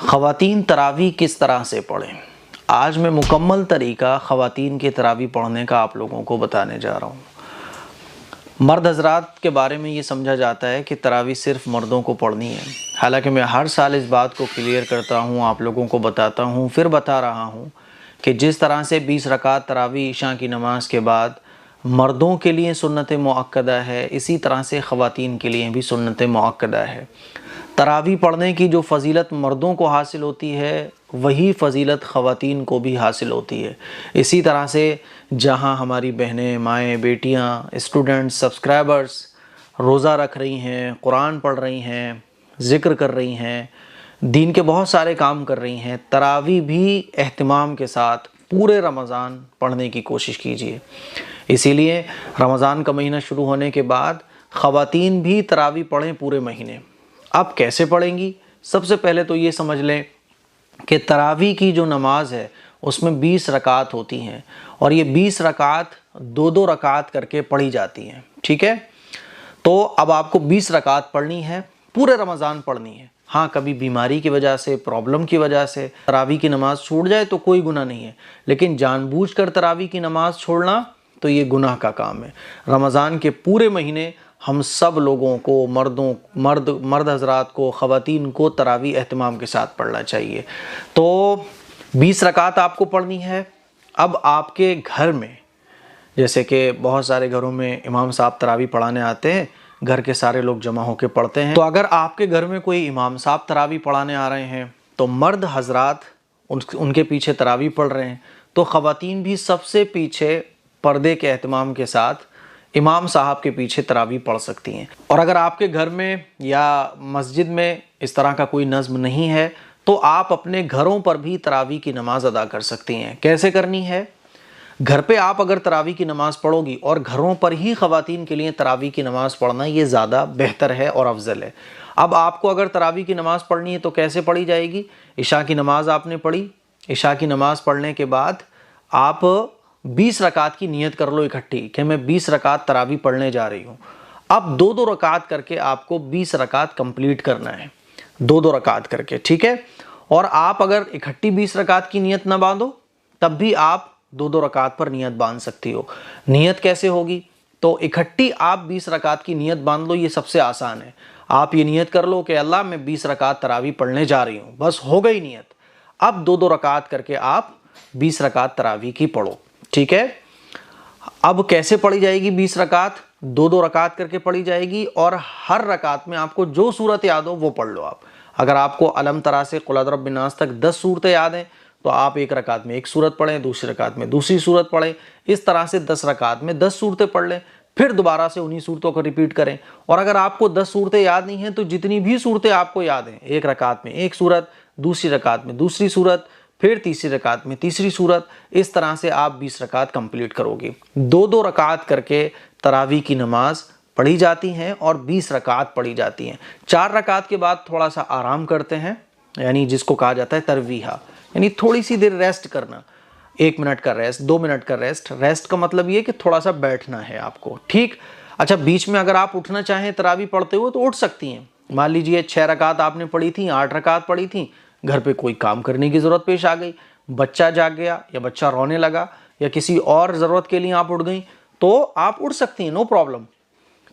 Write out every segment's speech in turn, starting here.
خواتین تراویح کس طرح سے پڑھیں؟ آج میں مکمل طریقہ خواتین کے تراویح پڑھنے کا آپ لوگوں کو بتانے جا رہا ہوں۔ مرد حضرات کے بارے میں یہ سمجھا جاتا ہے کہ تراویح صرف مردوں کو پڑھنی ہے، حالانکہ میں ہر سال اس بات کو کلیئر کرتا ہوں، آپ لوگوں کو بتاتا ہوں، پھر بتا رہا ہوں کہ جس طرح سے 20 رکعت تراویح عشاء کی نماز کے بعد مردوں کے لیے سنت مؤکدہ ہے، اسی طرح سے خواتین کے لیے بھی سنت مؤکدہ ہے۔ تراویح پڑھنے کی جو فضیلت مردوں کو حاصل ہوتی ہے وہی فضیلت خواتین کو بھی حاصل ہوتی ہے۔ اسی طرح سے جہاں ہماری بہنیں، مائیں، بیٹیاں، اسٹوڈنٹس، سبسکرائبرز روزہ رکھ رہی ہیں، قرآن پڑھ رہی ہیں، ذکر کر رہی ہیں، دین کے بہت سارے کام کر رہی ہیں، تراویح بھی اہتمام کے ساتھ پورے رمضان پڑھنے کی کوشش کیجیے۔ اسی لیے رمضان کا مہینہ شروع ہونے کے بعد خواتین بھی تراویح پڑھیں پورے مہینے۔ اب کیسے پڑھیں گی؟ سب سے پہلے تو یہ سمجھ لیں کہ تراویح کی جو نماز ہے اس میں 20 رکعت ہوتی ہیں، اور یہ 20 رکعت دو رکعت کر کے پڑھی جاتی ہیں، ٹھیک ہے؟ تو اب آپ کو 20 رکعت پڑھنی ہے، پورے رمضان پڑھنی ہے۔ ہاں، کبھی بیماری کی وجہ سے، پرابلم کی وجہ سے تراویح کی نماز چھوٹ جائے تو کوئی گناہ نہیں ہے، لیکن جان بوجھ کر تراویح کی نماز چھوڑنا تو یہ گناہ کا کام ہے۔ رمضان کے پورے مہینے ہم سب لوگوں کو، مرد حضرات کو، خواتین کو تراویح اہتمام کے ساتھ پڑھنا چاہیے۔ تو 20 رکعت آپ کو پڑھنی ہے۔ اب آپ کے گھر میں، جیسے کہ بہت سارے گھروں میں امام صاحب تراویح پڑھانے آتے ہیں، گھر کے سارے لوگ جمع ہو کے پڑھتے ہیں، تو اگر آپ کے گھر میں کوئی امام صاحب تراویح پڑھانے آ رہے ہیں تو مرد حضرات ان کے پیچھے تراویح پڑھ رہے ہیں، تو خواتین بھی سب سے پیچھے پردے کے اہتمام کے ساتھ امام صاحب کے پیچھے تراویح پڑھ سکتی ہیں۔ اور اگر آپ کے گھر میں یا مسجد میں اس طرح کا کوئی نظم نہیں ہے تو آپ اپنے گھروں پر بھی تراویح کی نماز ادا کر سکتی ہیں۔ کیسے کرنی ہے؟ گھر پہ آپ اگر تراویح کی نماز پڑھو گی، اور گھروں پر ہی خواتین کے لیے تراویح کی نماز پڑھنا یہ زیادہ بہتر ہے اور افضل ہے۔ اب آپ کو اگر تراویح کی نماز پڑھنی ہے تو کیسے پڑھی جائے گی؟ عشاء کی نماز آپ نے پڑھی، عشاء کی نماز پڑھنے کے بعد آپ 20 رکعت کی نیت کر لو اکٹھی کہ میں 20 رکعت تراویح پڑھنے جا رہی ہوں۔ اب دو رکعت کر کے آپ کو 20 رکعت کمپلیٹ کرنا ہے، دو رکعت کر کے، ٹھیک ہے؟ اور آپ اگر اکٹھی 20 رکعت کی نیت نہ باندھو تب بھی آپ دو رکعت پر نیت باندھ سکتی ہو۔ نیت کیسے ہوگی؟ تو اکٹھی آپ 20 رکعت کی نیت باندھ لو، یہ سب سے آسان ہے۔ آپ یہ نیت کر لو کہ اللہ میں 20 رکعت تراویح پڑھنے جا رہی ہوں، بس ہو گئی نیت۔ اب دو رکعت کر کے آپ 20 رکعت تراویح کی پڑھو، ٹھیک ہے؟ اب کیسے پڑھی جائے گی 20 رکعت؟ دو رکعت کر کے پڑھی جائے گی، اور ہر رکعت میں آپ کو جو سورت یاد ہو وہ پڑھ لو آپ۔ اگر آپ کو الم ترا سے قل اعوذ برب الناس تک 10 صورتیں یاد ہیں تو آپ ایک رکعت میں ایک صورت پڑھیں، دوسری رکعت میں دوسری صورت پڑھیں، اس طرح سے 10 رکعت میں 10 صورتیں پڑھ لیں، پھر دوبارہ سے انہی صورتوں کو ریپیٹ کریں۔ اور اگر آپ کو 10 صورتیں یاد نہیں ہیں تو جتنی بھی صورتیں آپ کو یاد ہیں، ایک رکعت میں ایک صورت، دوسری رکعت میں دوسری صورت، پھر تیسری رکعت میں تیسری صورت، اس طرح سے آپ 20 رکعت کمپلیٹ کرو گی۔ دو رکعت کر کے تراویح کی نماز پڑھی جاتی ہیں اور 20 رکعت پڑھی جاتی ہیں۔ 4 رکعت کے بعد تھوڑا سا آرام کرتے ہیں، یعنی جس کو کہا جاتا ہے ترویحہ، یعنی تھوڑی سی دیر ریسٹ کرنا، 1 منٹ کا ریسٹ، 2 منٹ کا ریسٹ۔ ریسٹ کا مطلب یہ کہ تھوڑا سا بیٹھنا ہے آپ کو، ٹھیک؟ اچھا، بیچ میں اگر آپ اٹھنا چاہیں تراویح پڑھتے ہوئے تو اٹھ سکتی ہیں۔ مان لیجئے 6 رکعت آپ نے پڑھی تھیں، 8 رکعت پڑھی تھیں، گھر پہ کوئی کام کرنے کی ضرورت پیش آ گئی، بچہ جاگ گیا یا بچہ رونے لگا یا کسی اور ضرورت کے لیے آپ اٹھ گئیں تو آپ اٹھ سکتی ہیں، نو پرابلم۔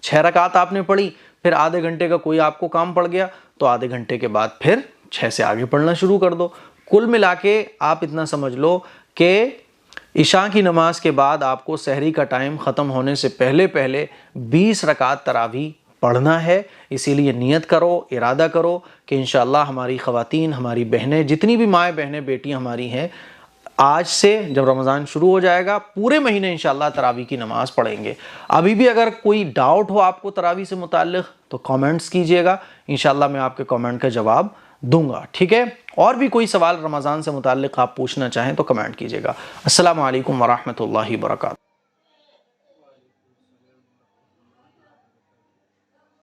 6 رکعت آپ نے پڑھی، پھر آدھے گھنٹے کا کوئی آپ کو کام پڑ گیا تو آدھے گھنٹے کے بعد پھر 6 سے آگے پڑھنا شروع کر دو۔ کل ملا کے آپ اتنا سمجھ لو کہ عشاء کی نماز کے بعد آپ کو سحری کا ٹائم ختم ہونے سے پہلے 20 رکعت تراویح پڑھنا ہے۔ اسی لیے نیت کرو، ارادہ کرو کہ انشاءاللہ ہماری خواتین، ہماری بہنیں، جتنی بھی مائیں بہنیں بیٹیاں ہماری ہیں، آج سے جب رمضان شروع ہو جائے گا پورے مہینے انشاءاللہ تراویح کی نماز پڑھیں گے۔ ابھی بھی اگر کوئی ڈاؤٹ ہو آپ کو تراویح سے متعلق تو کامنٹس کیجئے گا، انشاءاللہ میں آپ کے کامنٹ کا جواب دوں گا، ٹھیک ہے؟ اور بھی کوئی سوال رمضان سے متعلق آپ پوچھنا چاہیں تو کمنٹ کیجئے گا۔ السلام علیکم ورحمۃ اللہ وبرکاتہ۔